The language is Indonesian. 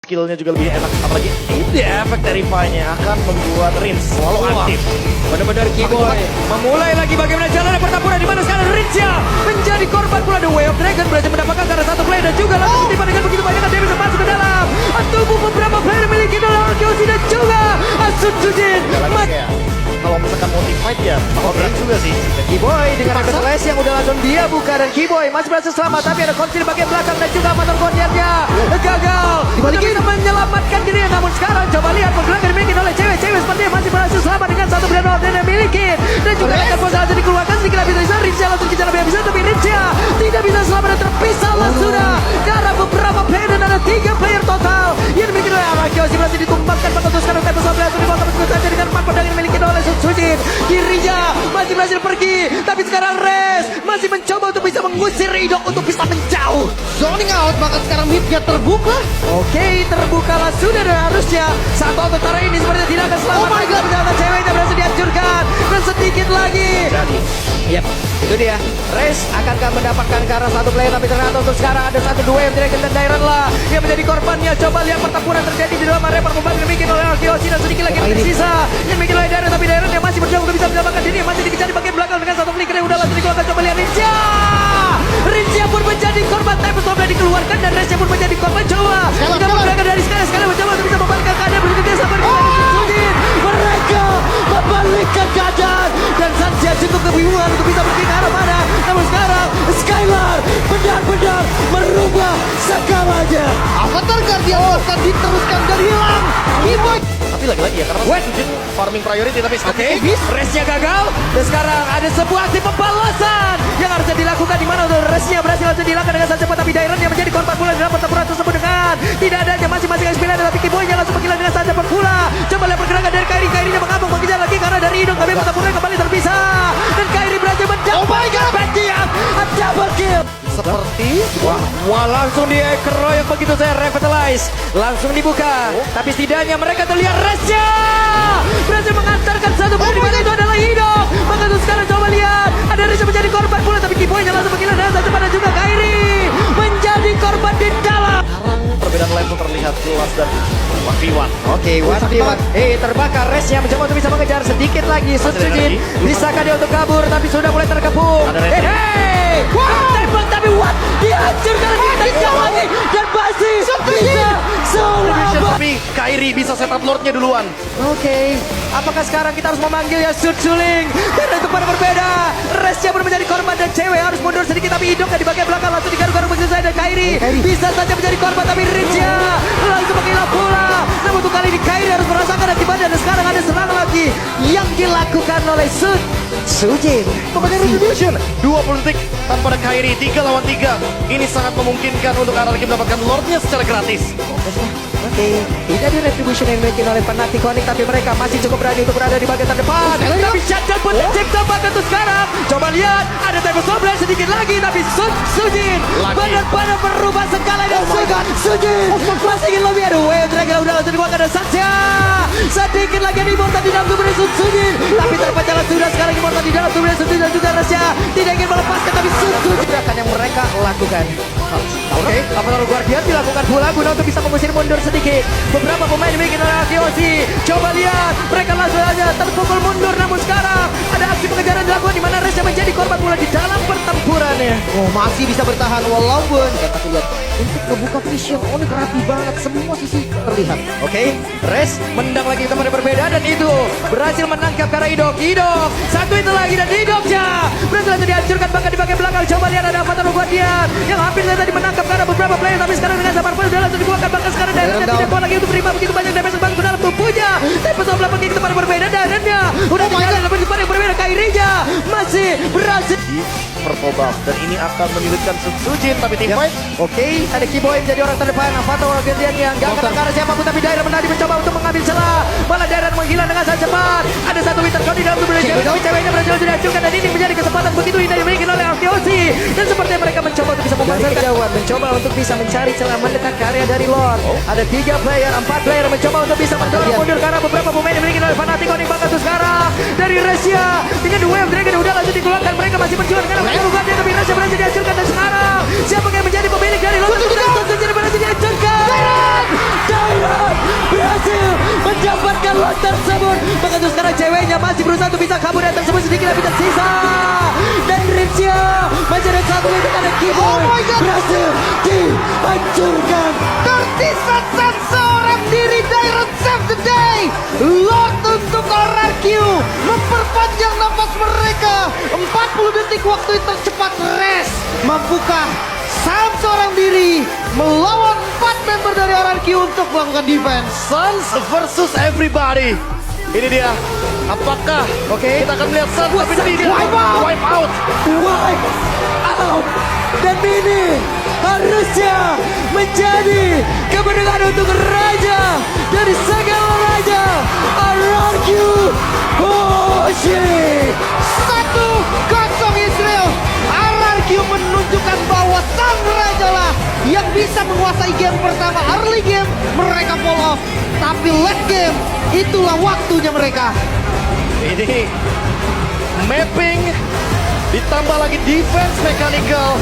Skillnya juga lebih enak, apalagi ini efek Terrify-nya akan membuat Rins selalu aktif. Benar-benar Keyboy memulai lagi bagaimana jalannya pertempuran di mana sekarang Rinsya menjadi korban pula. The Way of Dragon berhasil mendapatkan karena satu play dan juga langsung tiba dengan begitu banyak damage masuk ke dalam tubuh beberapa player memiliki Arkeosi dan juga Asud Jujin. Kalau misalkan motivate ya, berat juga sih. Keyboy dengan Everlast yang udah langsung dia buka dan Keyboy masih berhasil selamat, tapi ada konsil bagian belakang dan juga Maton Kondiannya gagal. Dibalikin menyelamatkan dirinya, namun sekarang coba lihat pergerakan dimiliki oleh cewek-cewek sepertinya masih berhasil selamat dengan satu brand order yang dimiliki dan juga akan langsung dikeluarkan sedikit lebih bisa Rinsya langsung kejar lebih bisa, tapi Rinsya tidak bisa selamat dan terpisah sudah karena beberapa player dan ada 3 player total yang dimiliki oleh Arkeosi berhasil ditumbangkan untuk sekarang ke atas sampai langsung dibawa saja dengan 4 pedang yang dimiliki oleh Sujin. Dirinya masih berhasil pergi, tapi sekarang Res masih mencoba untuk bisa mengusir Idok untuk bisa menjauh. Zoning out, bahkan sekarang midnya terbuka. Oke, terbukalah sudah dan harusnya satu utara ini sepertinya tidak akan selamat. Oh my god, ternyata ceweknya berhasil dihancurkan dan sedikit lagi. Jadi, Yap, itu dia. Res akankah mendapatkan karena satu player, tapi ternyata untuk sekarang ada satu dua yang Dragon dan Dairon lah yang menjadi korbannya. Coba lihat pertempuran terjadi di dalam area permukaan yang dibikin oleh Arkeosi dan sedikit lagi yang tersisa yang dibikin oleh Dairon, tapi Dairon yang masih berjuang untuk bisa menyelamatkan diri, masih dikejar di bagian belakang dengan satu flicker yang udah langsung dikeluarkan. Coba lihat Rinsya pun menjadi korban, tapi sudah dikeluarkan dan Resnya pun menjadi korban. Coba kita menggunakan dari sekali mencoba untuk bisa membalikkan keadaan begitu dia sampai mereka membalikkan keadaan dan Sanjia cukup kebingungan untuk bisa pergi ke arah mana. Namun sekarang Skylar benar-benar merubah segalanya. Avatar Guardian akan diteruskan dan hilang. Keyboy. tapi lagi-lagi ya, karena Sujin farming priority, tapi Oke, Resnya gagal dan sekarang ada sebuah aksi pembalasan yang harusnya dilakukan di mana Resnya berhasil langsung dilakukan dengan sangat cepat, tapi Dairon yang menjadi korban pula dalam pertempuran tersebut dengan tidak adanya masing-masing XP tapi Keyboy-nya langsung menghilang dengan sangat cepat pula. Coba lihat pergerakan dari Kairi-nya mengambang mengejar lagi karena dari Idong, tapi pertempuran kembali terpisah dan Kairi berhasil mendapatkan bagian double kill. seperti Wah, langsung dikeroyok begitu saya revitalize. Langsung dibuka. Tapi setidaknya mereka terlihat Resnya berhasil mengantarkan satu poin di mana itu adalah Idok. Maka itu sekarang coba lihat. Ada Resnya menjadi korban pula, tapi Keyboy-nya langsung menghilang dengan sangat cepat dan juga Kairi menjadi korban di dalam. sekarang perbedaan level terlihat jelas dan 1v1. Oke, 1v1. Terbakar. Resnya mencoba untuk bisa mengejar sedikit lagi. Sujin bisakah dia untuk kabur, tapi sudah mulai terkepung. Tembak tapi dihancurkan lagi dan masih bisa selamat. Tapi Kairi bisa setup Lordnya duluan. Oke, apakah sekarang kita harus memanggil ya Suling? Karena itu pada berbeda. Resnya pun menjadi korban dan cewek harus mundur sedikit, tapi Idok di bagian belakang langsung digaruk-garuk begitu saja dan Kairi bisa saja menjadi korban, tapi Rinsya langsung menghilang pula. Namun untuk kali ini Kairi harus merasakan akibatnya dan sekarang ada serangan lagi yang dilakukan oleh Sujin. Pemakai Retribution 20 detik tanpa ada Kairi, 3 lawan 3. Ini sangat memungkinkan untuk RRQ mendapatkan Lordnya secara gratis. Oke, tidak di Retribution yang dimiliki oleh Fnatic, tapi mereka masih cukup berani untuk berada di bagian terdepan. Tapi shutdown pun tercipta bahkan untuk sekarang. Coba lihat, ada Table Sombra sedikit lagi, tapi Sujin benar-benar berubah segala dan Sujin masih ingin lebih. Aduh, Dragon udah langsung dikeluarkan dan Satya sedikit lagi yang Immortal di dalam tubuh Sujin, tapi terpecah sudah sekarang Immortal di dalam tubuh Sujin dan juga Rasya tidak ingin melepaskan, tapi Sujin gerakan yang mereka lakukan. Oke, Avatar Guardian dilakukan pula guna untuk bisa mengusir mundur sedikit beberapa pemain dimiliki oleh Arkeosi. Coba lihat, mereka langsung saja terpukul mundur, namun sekarang ada aksi pengejaran dilakukan di mana Resya menjadi korban pula di dalam pertempurannya. Oh, masih bisa bertahan walaupun kita lihat untuk kebuka vision Onyx rapi banget, semua sisi terlihat. Oke, Res mendang lagi teman yang berbeda dan itu berhasil menangkap karena Idok satu itu lagi dan Idoknya berhasil langsung dihancurkan bahkan di bagian belakang. Coba lihat ada Avatar Guardian yang hampir saja tadi menangkap karena beberapa player, tapi sekarang dengan sabar pun sudah langsung dibuangkan bahkan sekarang Daironnya tidak kuat lagi untuk terima begitu banyak damage yang ke dalam tubuhnya. Tapi sebelah pergi ke tempat yang berbeda, Daironnya udah tinggal dalam tempat yang berbeda. Kairi-nya masih berhasil Di purple buff, dan ini akan menyulitkan Sujin, tapi tim fight. Oke, ada Keyboy menjadi orang terdepan. Avatar Guardian yang gak kena karena siapapun, tapi Dairon menadi mencoba untuk mengambil celah. Malah Dairon menghilang dengan sangat cepat. Ada satu Winter Cloud di dalam tubuh cewek, tapi ceweknya berhasil dihancurkan dan ini menjadi kesempatan begitu indah dimiliki oleh Arkeosi. Dan sepertinya mereka mencoba untuk bisa memanfaatkan kejauhan, mencoba untuk bisa mencari celah mendekat ke area dari Lord. Ada 3 player, 4 player mencoba untuk bisa mendorong mundur karena beberapa pemain dimiliki oleh Fnatic. Bahkan tuh sekarang dari Resya dengan The Way of Dragon udah langsung dikeluarkan. Mereka masih berjuang karena mereka bukan dia, tapi Resya berhasil dihancurkan dan sekarang siapa yang menjadi pemilik dari Lord? Sudah berhasil dihancurkan. mendapatkan lot tersebut. Maka itu sekarang ceweknya masih berusaha untuk bisa kabur dan tersebut sedikit lebih tersisa. Dan Ripsia masih ada satu lagi karena keyboard. Oh my God. Berhasil dihancurkan. Tersisa seorang diri Dairon save the day. Lord untuk RRQ memperpanjang nafas mereka. 40 detik waktu tercepat rest. Mampukah Sam seorang diri melawan 4 member dari RRQ untuk melakukan defense? Suns versus everybody. Ini dia. Apakah kita akan melihat Suns tapi ini dia Wipe out. wipe out. Wipe out. Dan ini harusnya menjadi kemenangan untuk raja dari segala raja RRQ Hoshi. 1-0 Israel. RRQ menunjukkan bahwa sang raja lah yang bisa menguasai game pertama. Early game mereka fall off, tapi late game itulah waktunya mereka. Ini mapping ditambah lagi defense mechanical